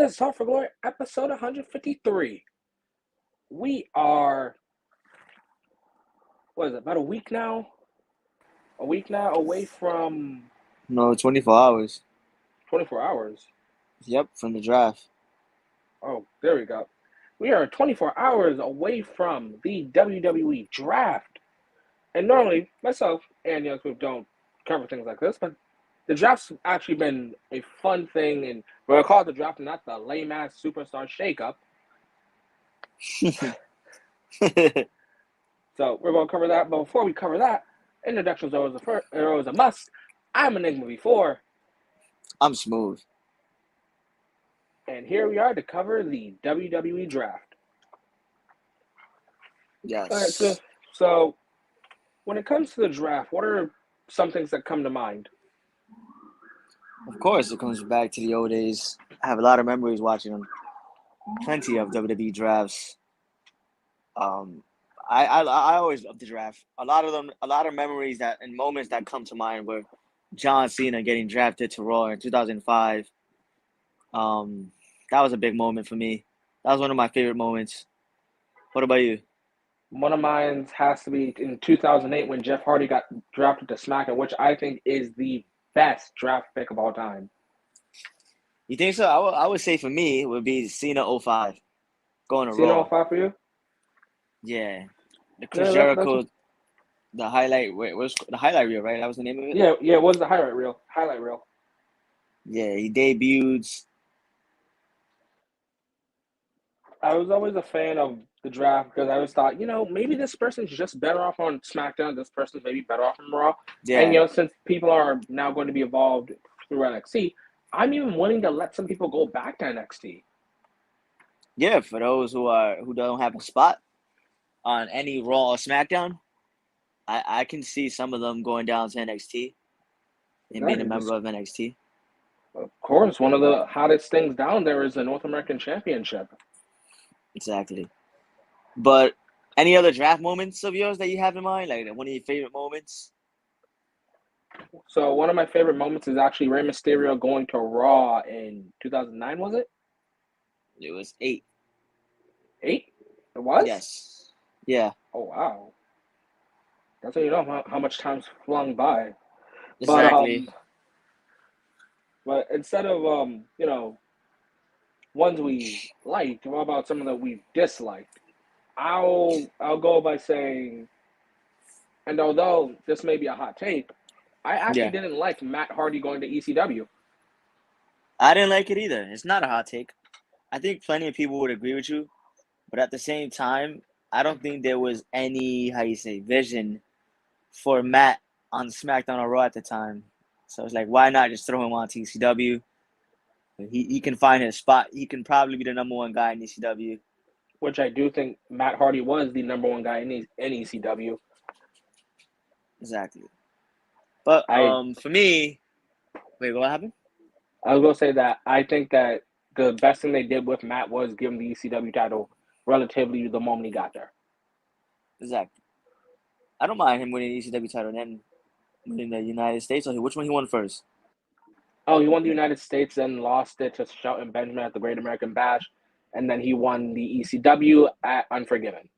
this is All for Glory, episode 153. We are, what is it, about a week now? A week now away from No, 24 hours. 24 hours. Yep, from the draft. Oh, there we go. We are 24 hours away from the WWE draft. And normally, myself and Young Group don't cover things like this, but the draft's actually been a fun thing, and we're going to call it the draft, not the lame-ass superstar shakeup. So we're going to cover that. But before we cover that, introductions are always a must. I'm Enigma V4. I'm smooth. And here we are to cover the WWE draft. Yes. All right, so when it comes to the draft, what are some things that come to mind? Of course, it comes back to the old days. I have a lot of memories watching them. Plenty of WWE drafts. I always love the draft. A lot of memories that and moments that come to mind were John Cena getting drafted to Raw in 2005. That was a big moment for me. That was one of my favorite moments. What about you? One of mine has to be in 2008 when Jeff Hardy got drafted to SmackDown, which I think is the best draft pick of all time. You think so? I would say for me it would be Cena 05 going to Cena Raw. 05 for you? Yeah, the Chris Jericho, the highlight reel, right? That was the name of it. Yeah. It was the highlight reel. Yeah, he debuts. I was always a fan of the draft because I always thought, maybe this person's just better off on SmackDown. This person's maybe better off on Raw. Yeah. And, since people are now going to be evolved through NXT, I'm even willing to let some people go back to NXT. Yeah, for those who don't have a spot on any Raw or SmackDown, I can see some of them going down to NXT and being a member of NXT. Of course, one of the hottest things down there is the North American Championship. Exactly. But any other draft moments of yours that you have in mind? Like one of your favorite moments? So one of my favorite moments is actually Rey Mysterio going to Raw in 2009, was it? It was 8. 8? It was? Yes. Yeah. Oh, wow. That's how you know how much time's flung by. Exactly. But instead of, ones we liked, what about some of that we disliked? I'll go by saying, and although this may be a hot take, I actually didn't like Matt Hardy going to ECW. I didn't like it either. It's not a hot take. I think plenty of people would agree with you, but at the same time, I don't think there was any, vision for Matt on SmackDown or Raw at the time. So it's like, why not just throw him on ECW? He can find his spot. He can probably be the number one guy in ECW. Which I do think Matt Hardy was the number one guy in ECW. Exactly. But for me, wait, what happened? I was going to say that I think that the best thing they did with Matt was give him the ECW title relatively the moment he got there. Exactly. I don't mind him winning the ECW title and then winning the United States. Or which one he won first? Oh, he won the United States, then lost it to Shelton Benjamin at the Great American Bash, and then he won the ECW at Unforgiven.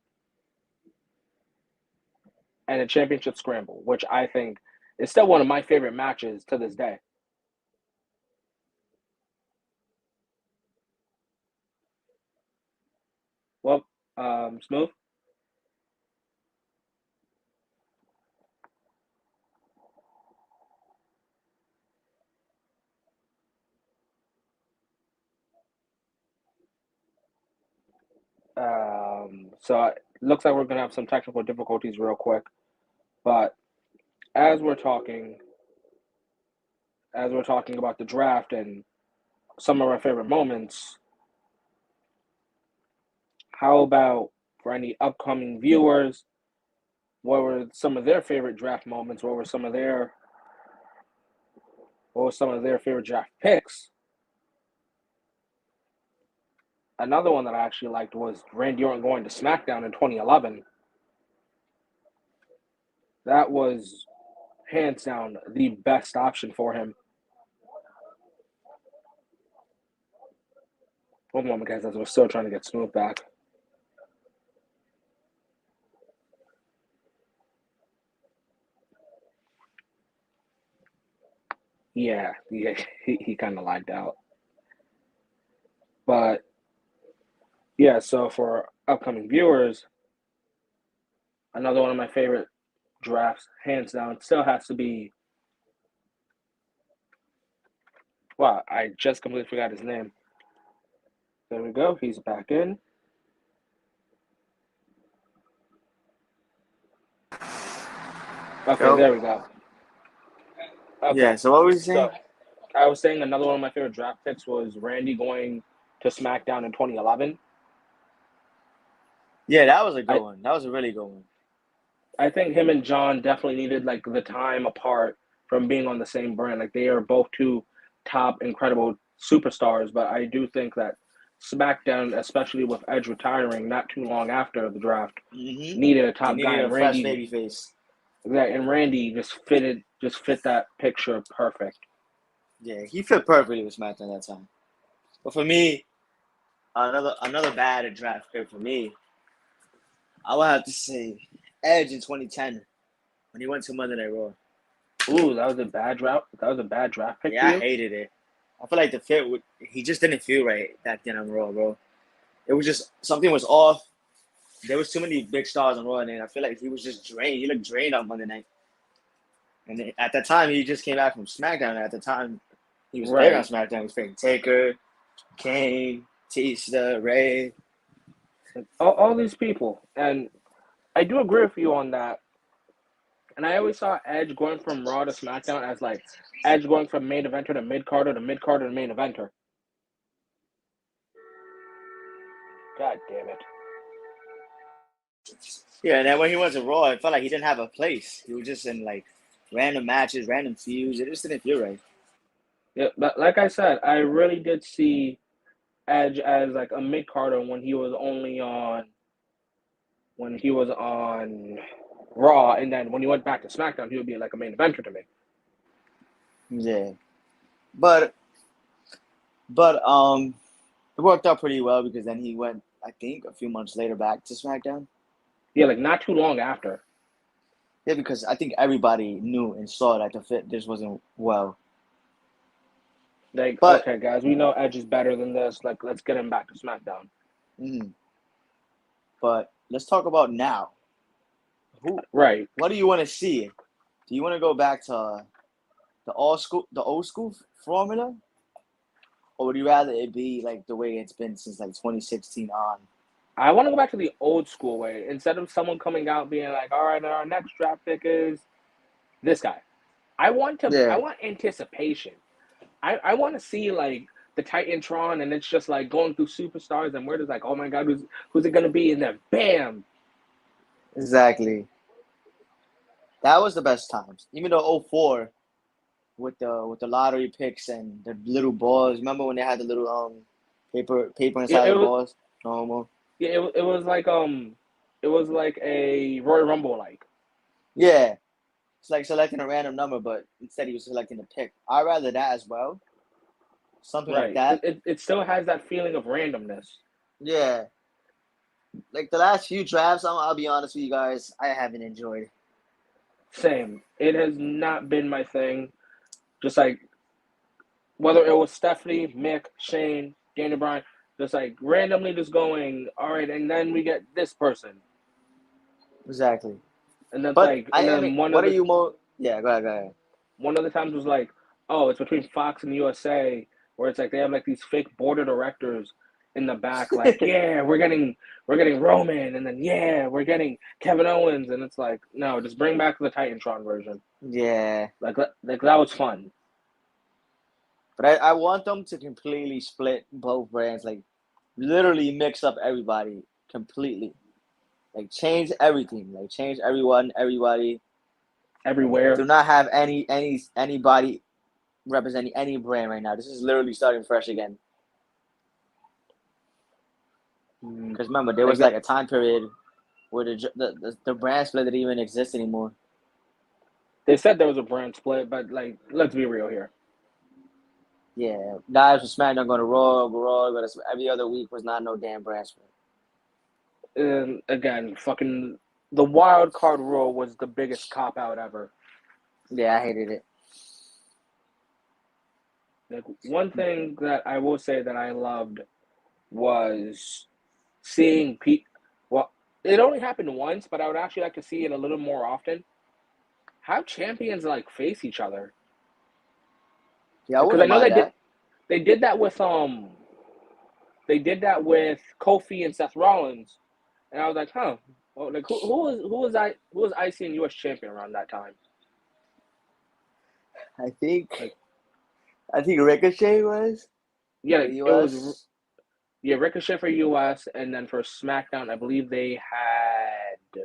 And a championship scramble, which I think is still one of my favorite matches to this day. Well, Smooth? So it looks like we're going to have some technical difficulties real quick. But as we're talking about the draft and some of our favorite moments, how about for any upcoming viewers, what were some of their favorite draft moments? What were some of their favorite draft picks? Another one that I actually liked was Randy Orton going to SmackDown in 2011. That was hands down the best option for him. One moment, guys, as we're still trying to get Smooth back. Yeah, he kind of lagged out. But yeah, so for upcoming viewers, another one of my favorite drafts, hands down, still has to be. Wow, I just completely forgot his name. There we go. He's back in. Okay, Yo. there we go. Okay, Yeah. So what was you saying? so I was saying another one of my favorite draft picks was Randy going to SmackDown in 2011. Yeah, that was a good I one. That was a really good one. I think him and John definitely needed like the time apart from being on the same brand. Like they are both two top incredible superstars, but I do think that SmackDown, especially with Edge retiring not too long after the draft, Mm-hmm. needed a They top guy, needed a and fresh Randy baby face. and Randy just fit that picture perfect. Yeah, he fit perfectly with SmackDown that time. But for me, another bad draft pick for me, I would have to say Edge in 2010 when he went to Monday Night Raw. Ooh, that was a bad draft. That was a bad draft pick for Yeah, I you. hated it. I feel like the fit he just didn't feel right back then on Raw, bro. It was just something was off. There was too many big stars on Raw, and I feel like he was just drained. He looked drained on Monday night. And at that time, he just came back from SmackDown. And at the time, he was big on Right. SmackDown. He was fighting Taker, Kane, Batista, Ray. Like, all these people, and I do agree with you on that. And I always saw Edge going from Raw to SmackDown as like Edge going from main eventer to mid carder to mid carder to main eventer. God damn it. Yeah, and then when he went to Raw, I felt like he didn't have a place. He was just in like random matches, random feuds. It just didn't feel right. Yeah, but like I said, I really did see Edge as like a mid carder when he was on Raw, and then when he went back to SmackDown, he would be like a main eventer to me. Yeah, but but it worked out pretty well because then he went, I think, a few months later back to SmackDown. Yeah, like not too long after. Yeah, because I think everybody knew and saw that the fit just wasn't well. Like, But okay, guys, we know Edge is better than this. Like, let's get him back to SmackDown. mm, but let's talk about now. Who? Right. What do you want to see? Do you want to go back to the old school formula, or would you rather it be like the way it's been since like 2016 on? I want to go back to the old school way. Instead of someone coming out being like, all right, our next draft pick is this guy. I Yeah, want anticipation. I want to see like the Titantron and it's just like going through superstars and we're just like, oh my god, who's it gonna be? And then bam. exactly. That was the best times. Even though '04 with the lottery picks and the little balls. Remember when they had the little paper Yeah, inside it the was balls? Normal. yeah, it was like a Royal Rumble like. Yeah, it's like selecting a random number, but instead he was selecting the pick. I'd rather that as well. Something like Right. Because that. it still has that feeling of randomness. Yeah, like the last few drafts. I'll be honest with you guys. I haven't enjoyed. Same. It has not been my thing. Just like whether it was Stephanie, Mick, Shane, Daniel Bryan, just like randomly just going, all right, and then we get this person. Exactly. And that's But like and I mean, then what are you more? Yeah, go ahead, go ahead. one of the times was like, oh, it's between Fox and USA, where it's like they have like these fake board of directors in the back, like, yeah, we're getting Roman, and then yeah, we're getting Kevin Owens, and it's like, no, just bring back the Titantron version. Yeah, Like that was fun. but I want them to completely split both brands, like literally mix up everybody completely, like change everything, like change everyone, everybody. Like do Everywhere. not have anybody representing any brand right now. This is literally starting fresh again. Mm, Because remember, there like was like a time period where the brand split didn't even exist anymore. they said there was a brand split, but like let's be real here. Yeah, guys from SmackDown going to Raw, go to every other week was not no damn brand split. And again, fucking the wild card rule was the biggest cop out ever. Yeah, I hated it. Like, one thing that I will say that I loved was seeing people. Well, it only happened once, but I would actually like to see it a little more often. Have champions like face each other, Yeah, I because I wouldn't know mind that. they did that with Kofi and Seth Rollins, and I was like, huh, well, like who was IC and US champion around that time? I think Like, I think Ricochet was yeah, for the it was US. Ricochet for US, and then for SmackDown, I believe they had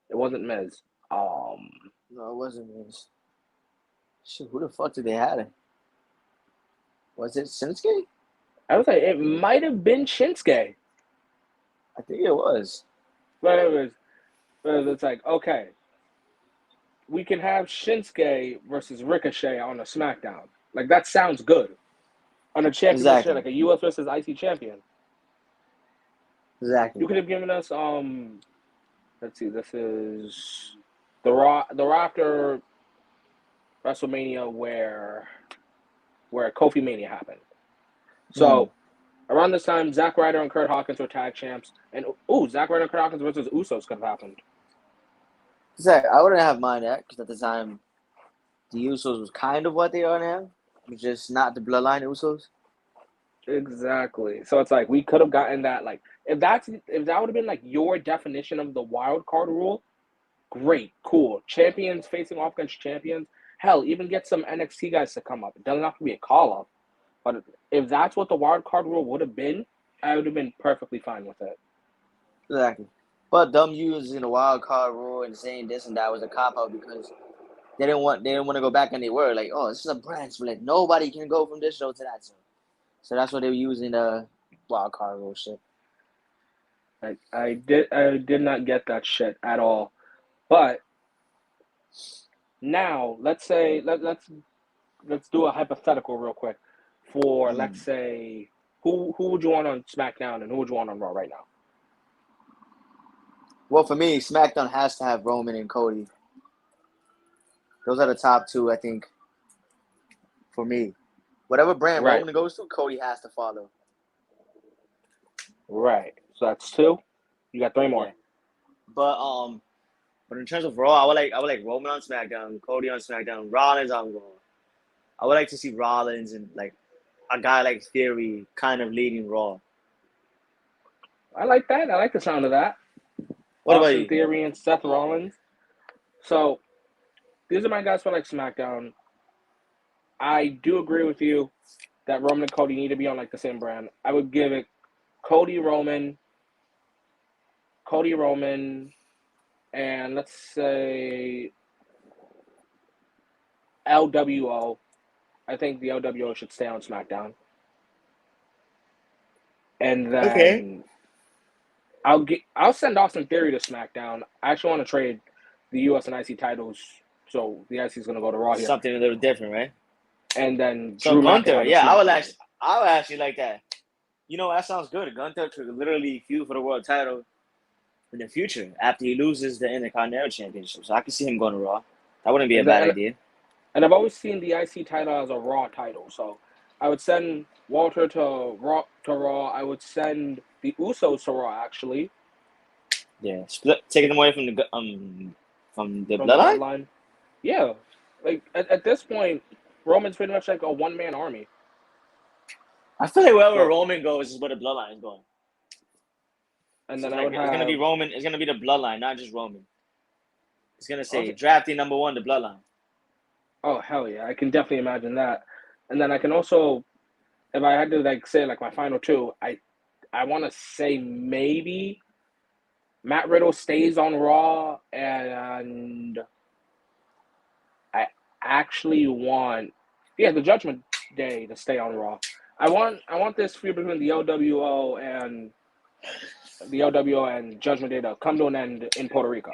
it wasn't Miz. No, it wasn't Miz. Shit, who the fuck did they have? Was it Shinsuke? I was like, it might have been Shinsuke, I think it was. but it's like, okay, we can have Shinsuke versus Ricochet on a SmackDown. Like, that sounds good on a championship, Exactly. like a US versus IC champion. You Exactly. could have given us let's see, this is the Raw after WrestleMania where Kofi Mania happened. Hmm. So around this time, Zack Ryder and Kurt Hawkins were tag champs, and Zack Ryder and Kurt Hawkins versus Usos could have happened. Exactly. I wouldn't have mind that because at the time the Usos was kind of what they are now, just not the bloodline Usos. Exactly. So it's like we could have gotten that. Like, if that would have been like your definition of the wild card rule, great, cool. Champions facing off against champions. Hell, even get some NXT guys to come up. It doesn't have to be a call up. But if that's what the wild card rule would have been, I would have been perfectly fine with it. Exactly. But them using the wild card rule and saying this and that was a cop out because they didn't want to go back on their word. Like, oh, this is a brand split. Nobody can go from this show to that show. So that's what they were using the wild card rule shit. I did not get that shit at all. But now let's do a hypothetical real quick for, let's Mm. say, who would you want on SmackDown and who would you want on Raw right now? Well, for me, SmackDown has to have Roman and Cody. Those are the top two, I think, for me. Whatever brand Right, Roman goes to, Cody has to follow. right. So that's two. You got three more. Yeah. But in terms of Raw, I would like Roman on SmackDown, Cody on SmackDown, Rollins on Raw. I would like to see Rollins and like a guy like Theory kind of leading Raw. I like that. I like the sound of that. What about Austin you? Theory and Seth Rollins. So these are my guys for like SmackDown. I do agree with you that Roman and Cody need to be on like the same brand. I would give it Cody Roman, Cody Roman, and let's say LWO. I think the LWO should stay on SmackDown. And Okay. then I'll send Austin Theory to SmackDown. I actually want to trade the US and IC titles, so the IC is gonna go to Raw here. Something a little different, right? And then So Drew Gunther, McIntyre to yeah, SmackDown. I would actually like that. You know, that sounds good. Gunther could literally feud for the world title in the future after he loses the Intercontinental Championship. So I can see him going to Raw. That wouldn't be a bad And idea. and I've always seen the IC title as a Raw title, so I would send Walter to Raw. I would send the Usos to Raw, actually, Yeah, split, taking them away from the from the bloodline. Bloodline. Yeah, like at this point, Roman's pretty much like a one-man army. I feel like wherever So, Roman goes is where the bloodline is going. and So then it's I like would it's gonna be have, Roman. It's gonna be the bloodline, not just Roman. It's gonna say also, drafting number one, the bloodline. oh hell yeah, I can definitely imagine that. And then I can also, if I had to like say like my final two, I want to say maybe Matt Riddle stays on Raw, and I actually want, yeah, the Judgment Day to stay on Raw. I want this feud between the LWO and Judgment Day to come to an end in Puerto Rico.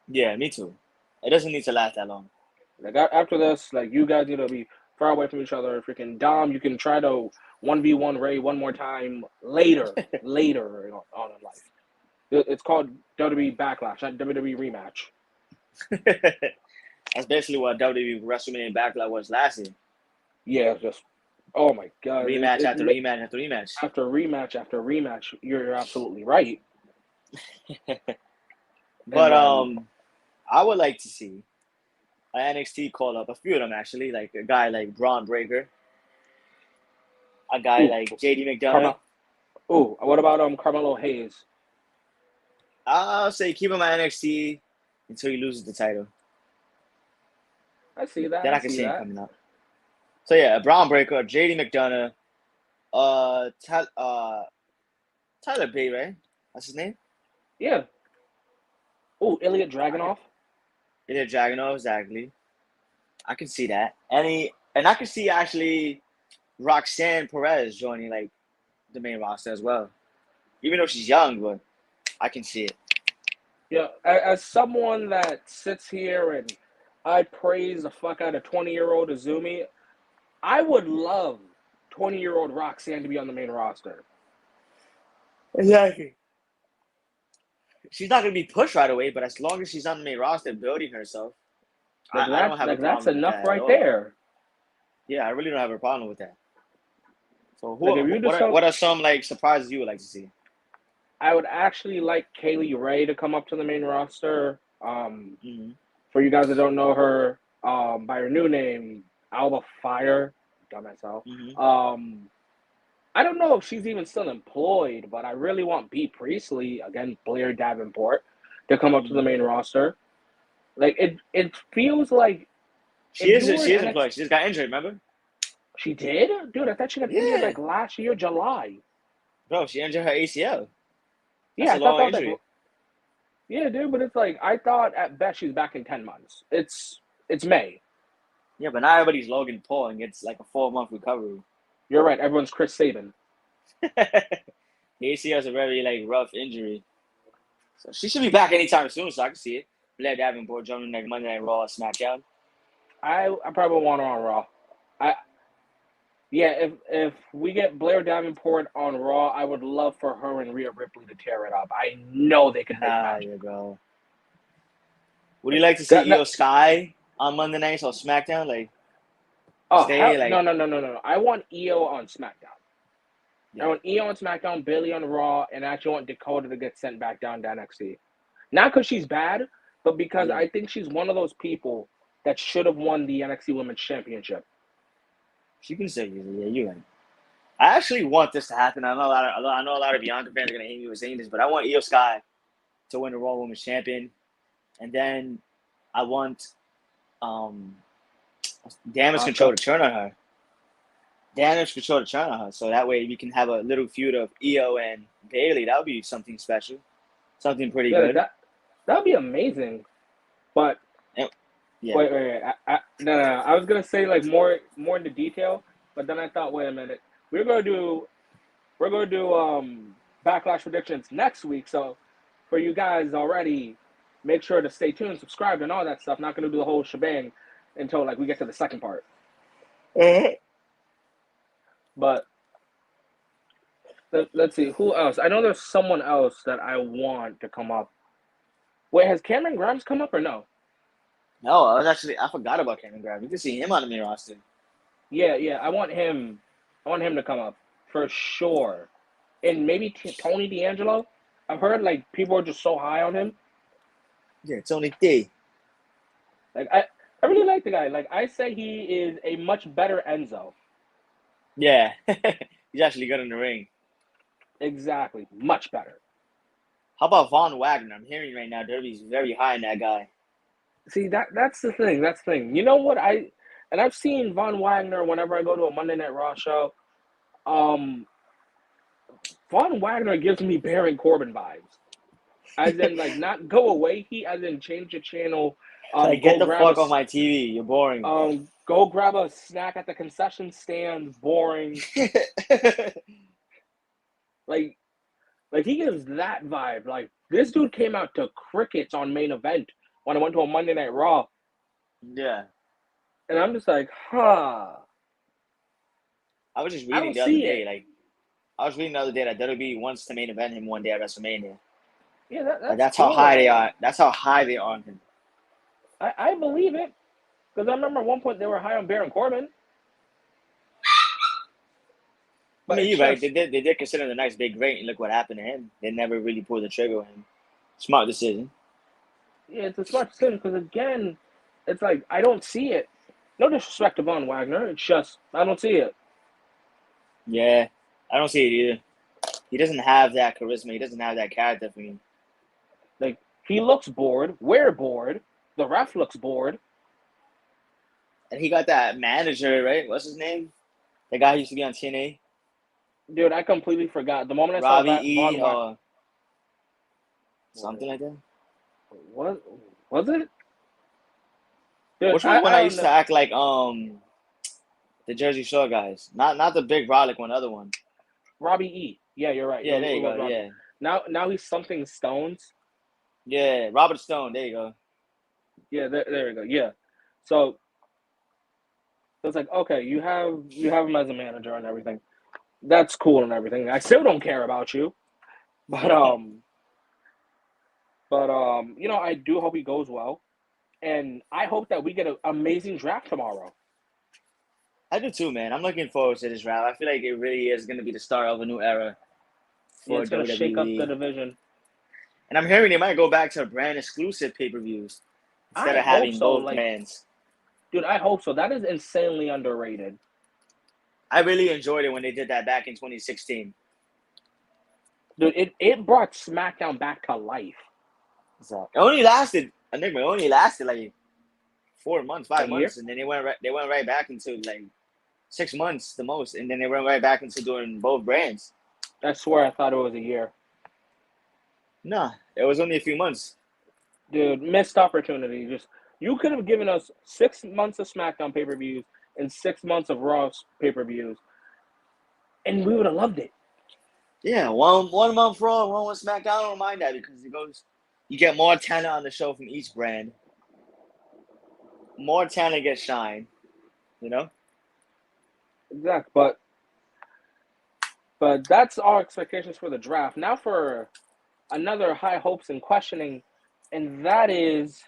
Yeah, me too. It doesn't need to last that long. Like after this, like you guys need to be far away from each other. Freaking Dom, you can try to 1v1 Ray one more time later on in life. It's called WWE Backlash, not WWE Rematch. That's basically what WWE WrestleMania Backlash was last year. Yeah, just oh my god, Rematch after rematch after rematch. after rematch after rematch. You're absolutely right. But then, I would like to see an NXT call up a few of them actually, like a guy like Braun Breaker, a guy like JD McDonough. What about Carmelo Hayes? I'll say keep him at NXT until he loses the title. I see that. Then I can see him coming up. So yeah, Braun Breaker, JD McDonough, Tyler Bate, right? That's his name? Yeah. Ilya Dragunov. Ilya Dragunov, exactly. I can see that. And I can see actually Roxanne Perez joining like the main roster as well. Even though she's young, but I can see it. Yeah, as someone that sits here and I praise the fuck out of 20-year-old Azumi, I would love 20-year-old Roxanne to be on the main roster. Exactly. She's not gonna be pushed right away, but as long as she's on the main roster building herself, I don't have a problem that's with enough that at right all. there. Yeah, I really don't have a problem with that. So what are some like surprises you would like to see? I would actually like Kaylee Ray to come up to the main roster. Mm-hmm. For you guys that don't know her, by her new name, Alba Fire, dumb myself. Mm-hmm. I don't know if she's even still employed, but I really want B Priestley, again, Blair Davenport, to come up to the Mm-hmm. main roster. Like it feels like She if is you were she an is NXT, employed. She just got injured, remember? she did, dude. I thought she got injured Yeah. like last year, July. Bro, she injured her ACL. That's Yeah, a I thought long that was like, injury. yeah, dude. But it's like I thought at best she's back in 10 months. It's May. Yeah, but not everybody's Logan Paul and it's like a 4-month recovery. You're right. Everyone's Chris Sabin. The ACL is a very like rough injury. So she should be back anytime soon, so I can see it. Blair Davenport joining like Monday Night Raw, SmackDown. I probably want her on Raw. I Yeah, if we get Blair Davenport on Raw, I would love for her and Rhea Ripley to tear it up. I know they could make Ah, magic. you go. Would you like to That, see that, Io Sky on Monday nights or SmackDown? Like oh stay hell like no! I want Io on SmackDown. yeah. I want Io on SmackDown, Bayley on Raw, and I actually want Dakota to get sent back down to NXT. Not because she's bad, but because Yeah. I think she's one of those people that should have won the NXT Women's Championship. She can say yeah, you're right. I actually want this to happen. I know a lot of Bianca fans are gonna hate me for saying this, but I want Io Sky to win the Raw Women's Champion, and then I want um Damage Control Asuka. to turn on her. Damage Control to turn on her, so that way we can have a little feud of Io and Bayley. That would be something special, something pretty Yeah, like good. that would be amazing. But And, yeah. wait. No. I was gonna say like more into detail, but then I thought, wait a minute, we're gonna do backlash predictions next week. So for you guys already, make sure to stay tuned, subscribe, and all that stuff. Not gonna do the whole shebang until like we get to the second part. But let's see who else. I know there's someone else that I want to come up. Wait, has Cameron Grimes come up or no? No, I forgot about Cameron Grimes. We can see him on the main roster. Yeah. I want him. I want him to come up for sure. And maybe Tony D'Angelo. I've heard like people are just so high on him. Yeah, Tony D. Like I really like the guy. Like I say, he is a much better Enzo. Yeah, he's actually good in the ring. Exactly, much better. How about Von Wagner? I'm hearing right now Derby's very high in that guy. See that's the thing. That's the thing. You know what I've seen Von Wagner whenever I go to a Monday Night Raw show. Um, Von Wagner gives me Baron Corbin vibes. As in, like, not go away. He as in change the channel. Like, get Go the grab fuck off my TV. You're boring. go grab a snack at the concession stand. Boring. Like, he gives that vibe. Like, this dude came out to crickets on main event when I went to a Monday Night Raw, Yeah. and I'm just like, huh. I was just I reading don't the other see day, it. like I was reading the other day that WWE wants to main event him one day at WrestleMania. Yeah, Like that's that's how cool high and they all. are. That's how high they are on him. I believe it because I remember at one point they were high on Baron Corbin, I but mean, it's you're right. just They did consider the next big great, and look what happened to him. They never really pulled the trigger on him. Smart decision. yeah, it's a smart decision because again, it's like I don't see it. No disrespect to Von Wagner, it's just I don't see it. Yeah, I don't see it either. He doesn't have that charisma. He doesn't have that character for me. Like he looks bored, we're bored, the ref looks bored. And he got that manager, right? What's his name? The guy who used to be on TNA, Dude, I completely forgot. The moment I saw Robbie that E. Von Wagner, or something like that. what was it? Dude, Which one? When I I don't used to know. act like the Jersey Shore guys, not the big brolic one, other one. Robbie E. Yeah, you're right. Yeah, there It you go. was Robbie. Yeah, Now he's something Stones. yeah, Robert Stone. There you go. Yeah, there we go. Yeah. So it's like, okay, you have him as a manager and everything. That's cool and everything. I still don't care about you. But I do hope he goes well. And I hope that we get an amazing draft tomorrow. I do too, man. I'm looking forward to this round. I feel like it really is going to be the start of a new era Yeah, for it's gonna shake up the WWE. division. And I'm hearing they might go back to brand exclusive pay per views instead I of hope having so. both Like, brands. dude, I hope so. That is insanely underrated. I really enjoyed it when they did that back in 2016. Dude, it brought SmackDown back to life. So it only lasted, I think it only lasted like 4 months, A 5 months, year? and then they went right back into like 6 months the most, and then they went right back into doing both brands. I swear I thought it was a year. Nah, it was only a few months. Dude, missed opportunity. Just you could have given us 6 months of SmackDown pay-per-views and 6 months of Raw pay-per-views, and we would have loved it. Yeah, one month Raw, 1 month SmackDown. I don't mind that because it goes, you get more talent on the show from each brand. More talent gets shine, you know. Exactly. But that's our expectations for the draft. Now for another high hopes and questioning, and that is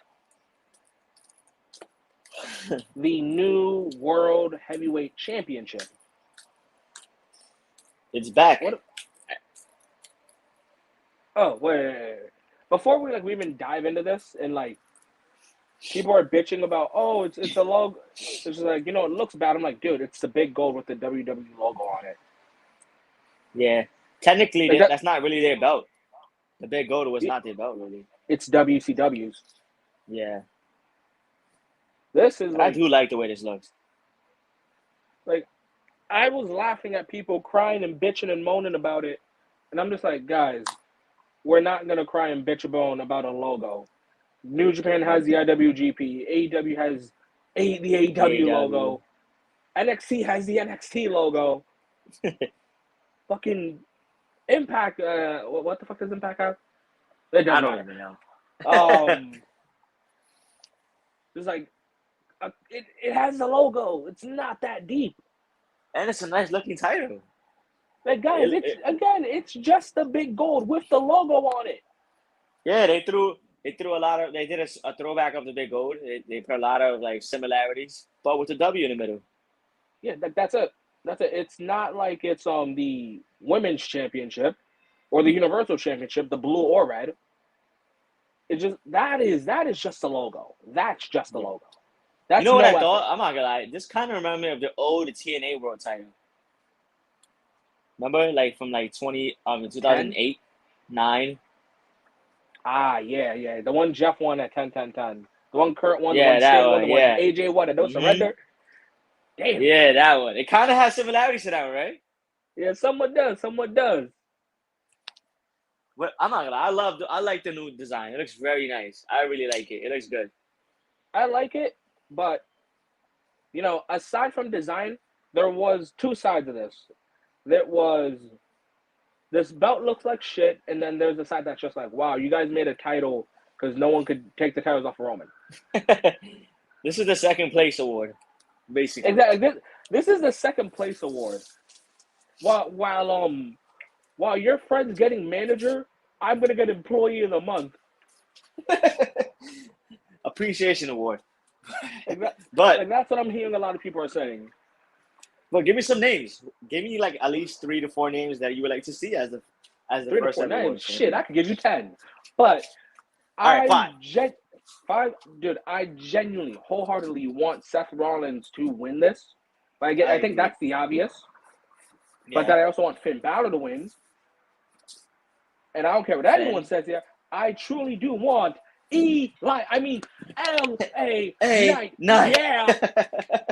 the new World Heavyweight Championship. It's back. What? Oh, wait. Before we even dive into this and people are bitching about, oh, it's a logo. It's just like, it looks bad. I'm like, dude, it's the big gold with the WWE logo on it. Yeah, technically Like that. that's not really their belt. The Big Gold was it- not their belt really. It's WCW's. Yeah, This is but I do like the way this looks. like I was laughing at people crying and bitching and moaning about it, and I'm just like, guys, we're not gonna cry and bitch and moan about a logo. New Japan has the IWGP, AEW has the AEW AEW. logo, NXT has the NXT logo. Fucking Impact. What the fuck does Impact have? It I doesn't don't matter. even know. It's like it has the logo. It's not that deep. And it's a nice looking title. Like guys, it's just the big gold with the logo on it. Yeah, they threw a lot of, they did a throwback of the Big Gold. They put a lot of like similarities, but with the W in the middle. Yeah, that's it. That's it. It's not like it's the women's championship or the Universal Championship, the blue or red. It's just that is just the logo. That's just the Yeah. logo. You That's know what I no thought? effort. I'm not gonna lie. This kind of reminded me of the old TNA World Title. Remember, like from like 10? 2008, 9. Yeah. The one Jeff won at 10-10-10. The one Kurt won, the one Yeah, that Sting won, the one. one Yeah. AJ won, and no Mhm. surrender. Damn. Yeah, that one. It kind of has similarities to that one, right? Yeah, someone does. Someone does. But I'm not gonna lie. I like the new design. It looks very nice. I really like it. It looks good. I like it, but aside from design, there was two sides of this. There was this belt looks like shit, and then there's a side that's just like, wow, you guys made a title because no one could take the titles off of Roman. This is the second place award, basically. Exactly. This is the second place award. While your friend's getting manager, I'm gonna get employee of the month. Appreciation award. Like that, But like that's what I'm hearing a lot of people are saying. give me some names. Give me like at least 3 to 4 names that you would like to see as the 3 to first 4 ever world names. Shit, champion. I could give you 10. But All right, 5. I genuinely, wholeheartedly want Seth Rollins to win this. I think agree. that's the obvious. But Yeah. then I also want Finn Balor to win. And I don't care what anyone says here. I truly do want L.A. Hey, Knight, nine. yeah,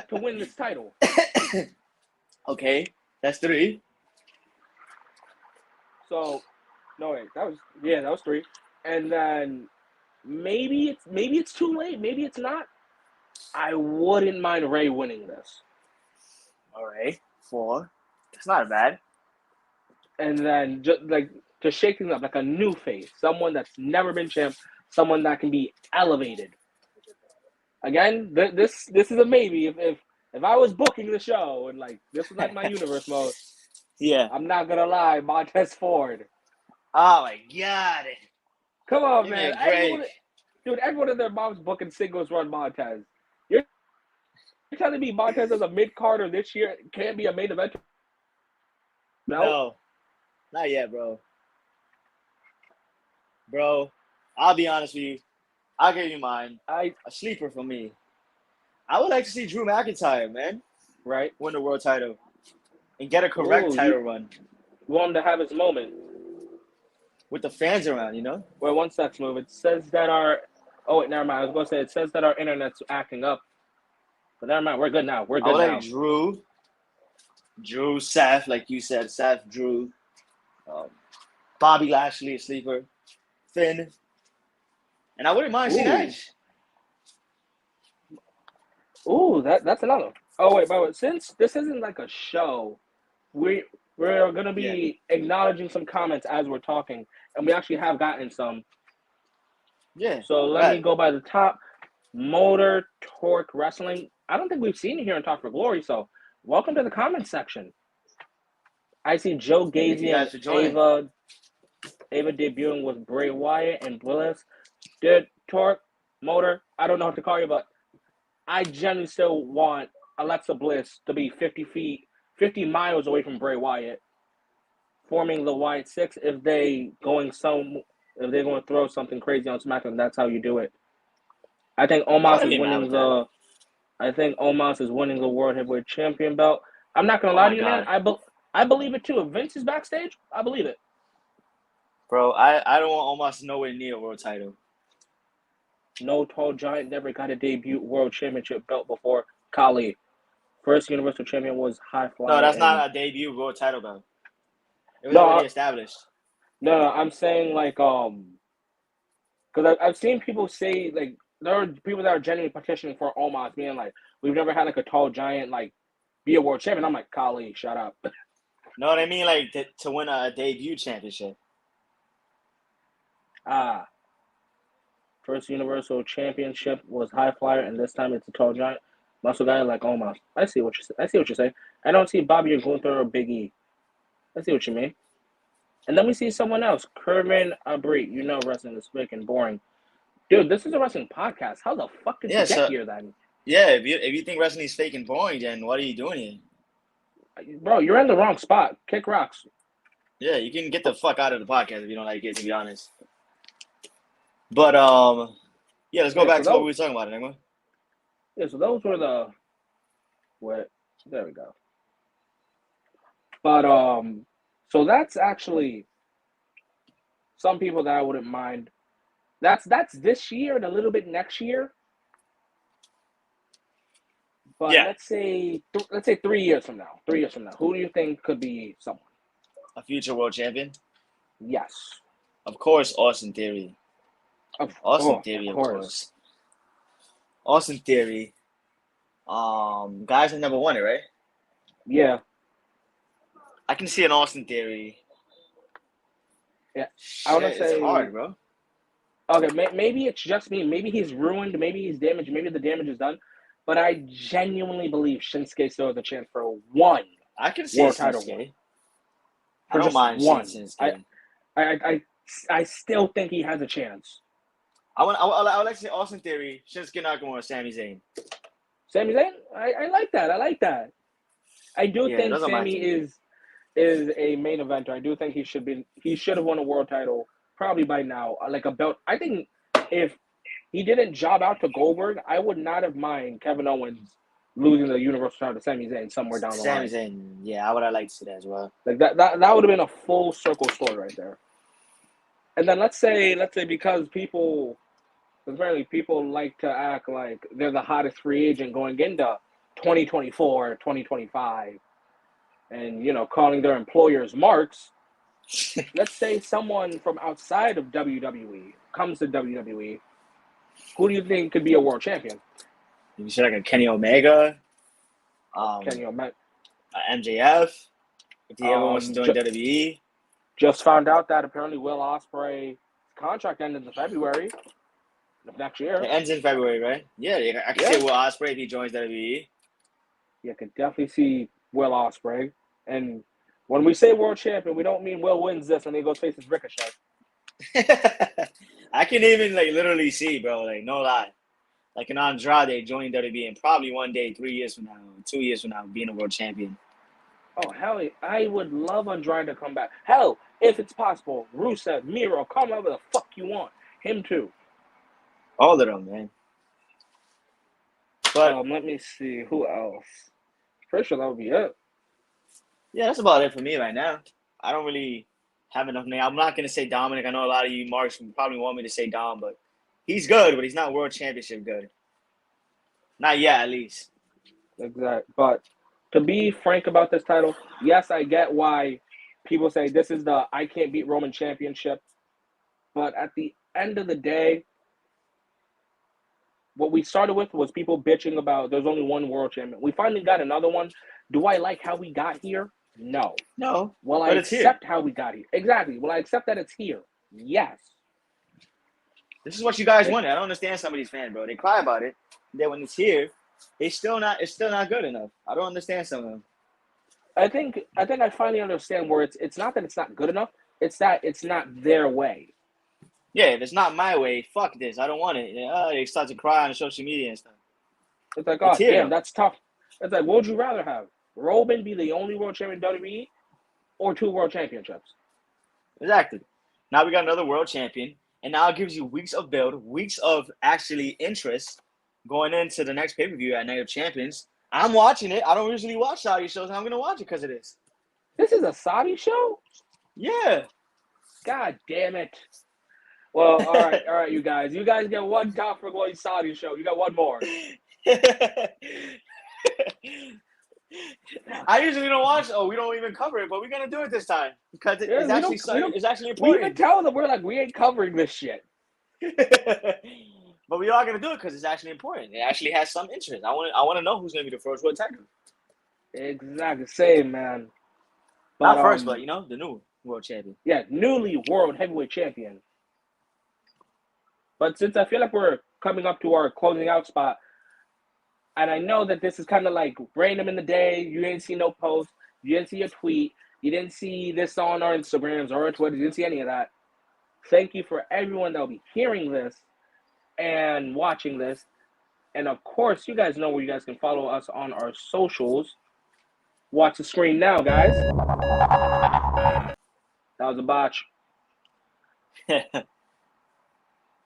to win this title. Okay, that's 3. So, no wait, that was 3. And then maybe it's too late. Maybe it's not. I wouldn't mind Ray winning this. All right, 4. That's not bad. And then just shake things up, like a new face, someone that's never been champ, someone that can be elevated. Again, this is a maybe. If I was booking the show and like this was like my universe mode, Yeah. I'm not gonna lie, Montez Ford. Oh my God. Come on, Give me man. a break. Everyone and their mom's booking singles run Montez. You're telling me Montez as a mid carder this year can't be a main event? No, not yet, bro. Bro, I'll be honest with you. I'll give you mine. A sleeper for me. I would like to see Drew McIntyre, man, Right? win the world title and get a correct title run You want him to have his moment. with the fans around, you know? Wait, one sec, move. It says that our. Oh wait, never mind. I was gonna say it says that our internet's acting up, but never mind. We're good now. We're I would good now. like Drew, Seth, like you said, Seth, Drew, Bobby Lashley, a sleeper, Finn, and I wouldn't mind seeing Edge. Ooh, that's another. Oh wait, but since this isn't like a show, we're gonna be acknowledging some comments as we're talking, and we actually have gotten some. Yeah. So let me go by the top. Motor Torque Wrestling. I don't think we've seen it here on Talk for Glory, so welcome to the comments section. I see Joe Gazy and Ava debuting with Bray Wyatt and Bliss. Dude, Torque, Motor, I don't know what to call you, but I genuinely still want Alexa Bliss to be 50 miles away from Bray Wyatt, forming the Wyatt Six. If they're going to throw something crazy on SmackDown, that's how you do it. I think Omos is winning the World Heavyweight Champion belt. I'm not gonna lie to you, man. I believe it too. If Vince is backstage, I believe it. Bro, I don't want Omos nowhere near a world title. No tall giant never got a debut world championship belt before. Kali. First Universal Champion was High Flyer. No, that's not a debut world title belt. It was already established. No, I'm saying like because I've seen people say like there are people that are genuinely petitioning for Omos, being like, we've never had like a tall giant like be a world champion. I'm like, Kali, shut up. Know what I mean? Like to win a debut championship. First Universal Championship was High Flyer, and this time it's a tall giant muscle guy like Omos. I see what you're saying. I don't see Bobby or Gunther or Big E. I see what you mean. And then we see someone else, Kervin Abri. You know wrestling is fake and boring. Dude, this is a wrestling podcast. How the fuck did you get here then? Yeah, if you think wrestling is fake and boring, then what are you doing here? Bro, you're in the wrong spot. Kick rocks. Yeah, you can get the fuck out of the podcast if you don't like it, to be honest. But yeah, let's go back to what we were talking about, anyway. Yeah, so those were the there we go. But so that's actually some people that I wouldn't mind. That's this year and a little bit next year. But let's say 3 years from now. 3 years from now, who do you think could be someone? A future world champion? Yes. Of course, Austin Theory. Austin Theory, of course. Austin Theory. Guys have never won it, right? Yeah. I can see an Austin Theory. Yeah. I want to say it's hard, bro. Okay, maybe it's just me. Maybe he's ruined. Maybe he's damaged. Maybe the damage is done. but I genuinely believe Shinsuke still has a chance for one I can see world title run. Shinsuke. I For don't just mind seeing one. Shinsuke. I still think he has a chance. I would like to say Austin Theory, Shinsuke Nakamura, Sami Zayn. Sami Zayn, I like that. I like that. I do Yeah, think those are my Sami two. is a main eventer. I do think he should have won a world title probably by now. Like a belt. I think if he didn't job out to Goldberg, I would not have mind Kevin Owens losing the Universal title to Sami Zayn somewhere down the Sami line. Zayn, yeah, I would have liked to see that as well. Like that would have been a full circle story right there. And then let's say because apparently people like to act like they're the hottest free agent going into 2024, 2025, and calling their employers marks. Let's say someone from outside of WWE comes to WWE. Who do you think could be a world champion? You should like a Kenny Omega, Kenny Omega. MJF, if he ever wants to join WWE. Just found out that apparently Will Ospreay's contract ends in February of next year. It ends in February, right? Yeah, I can see Will Ospreay if he joins WWE. You can definitely see Will Ospreay. And when we say world champion, we don't mean Will wins this and he goes faces Ricochet. I can even literally see, bro, no lie. Like an Andrade joining WWE and probably one day, 3 years from now, 2 years from now, being a world champion. Oh, hell, I would love Andrade to come back. Hell, if it's possible, Rusev, Miro, call whatever the fuck you want. Him too. All of them, man. But let me see. Who else? Pretty sure that would be it. Yeah, that's about it for me right now. I don't really have enough name. I'm not going to say Dominic. I know a lot of you marks probably want me to say Dom, but he's good, but he's not world championship good. Not yet, at least. Exactly. But to be frank about this title, yes, I get why people say this is the I can't beat Roman championship. But at the end of the day, what we started with was people bitching about there's only one world champion. We finally got another one. Do I like how we got here? No. No. Will I accept how we got here? Exactly. Will I accept that it's here? Yes. This is what you guys wanted. I don't understand some of these fans, bro. They cry about it. Then when it's here, it's still not good enough. I don't understand some of them. I think I finally understand where it's not that it's not good enough. It's that it's not their way. Yeah, if it's not my way, fuck this. I don't want it. They start to cry on social media and stuff. It's like, oh, damn, that's tough. It's like, what would you rather have? Roman be the only world champion in WWE or 2 world championships? Exactly. Now we got another world champion, and now it gives you weeks of build, weeks of actually interest going into the next pay-per-view at Night of Champions. I'm watching it. I don't usually watch Saudi shows, and I'm going to watch it because of this. This is a Saudi show? Yeah. God damn it. Well, all right, you guys. You guys get one top for going Saudi show. You got one more. I usually don't watch. We don't even cover it, but we're gonna do it this time because it's actually important. We even tell them we ain't covering this shit. But we are gonna do it because it's actually important. It actually has some interest. I want to know who's gonna be the first world title. Exactly, same man. But, not first, but the new world champion. Yeah, newly world heavyweight champion. But since I feel like we're coming up to our closing out spot, and I know that this is kind of like random in the day. You didn't see no post. You didn't see a tweet. You didn't see this on our Instagrams or our Twitter. You didn't see any of that. Thank you for everyone that will be hearing this and watching this. And, of course, you guys know where you guys can follow us on our socials. Watch the screen now, guys. That was a botch.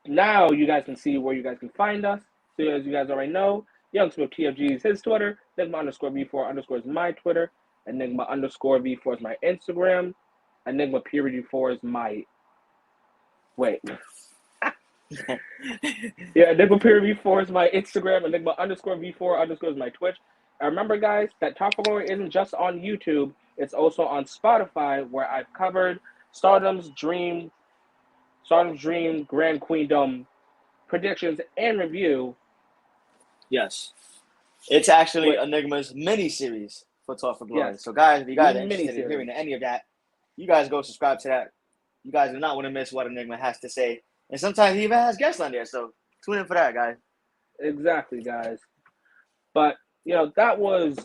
Now you guys can see where you guys can find us. So as you guys already know, Youngsmith TFG is his Twitter. Enigma_V4_ is my Twitter. Enigma_V4 is my Instagram. Enigma P4 is my... Wait. Yeah, Enigma P4 is my Instagram. Enigma_V4_ is my Twitch. And remember, guys, that Top for Glory isn't just on YouTube. It's also on Spotify, where I've covered Stardom's Dream, Grand Queendom predictions and review. Yes. It's actually Enigma's mini-series for Talk for Glory. Yes. So, guys, if you guys are interested in hearing any of that, you guys go subscribe to that. You guys do not want to miss what Enigma has to say. And sometimes he even has guests on there, so tune in for that, guys. Exactly, guys. But, that was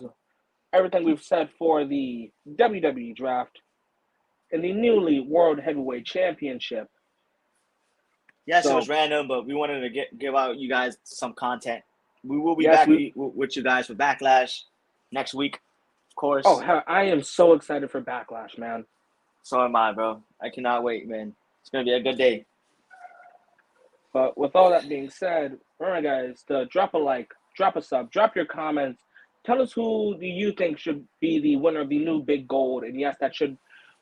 everything we've said for the WWE draft and the newly World Heavyweight Championship. Yes, it So, was random, but we wanted to give out you guys some content. We will be yes, back with you guys for Backlash next week, of course. I am so excited for Backlash, man. So am I, bro. I cannot wait, man. It's going to be a good day. But with all that being said, remember, guys, to drop a like, drop a sub, drop your comments. Tell us who do you think should be the winner of the new Big Gold. And yes,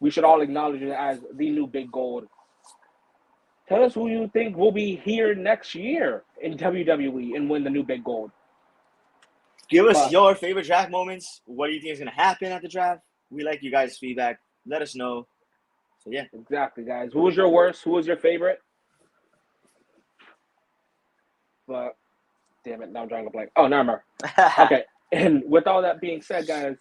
we should all acknowledge it as the new Big Gold. Tell us who you think will be here next year in WWE and win the new Big Gold. Give us your favorite draft moments. What do you think is going to happen at the draft? We like you guys' feedback. Let us know. So, yeah. Exactly, guys. Who was your worst? Who was your favorite? But, damn it, now I'm drawing a blank. Oh, never mind. Okay, and with all that being said, guys,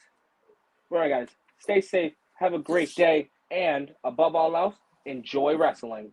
stay safe, have a great day, and above all else, enjoy wrestling.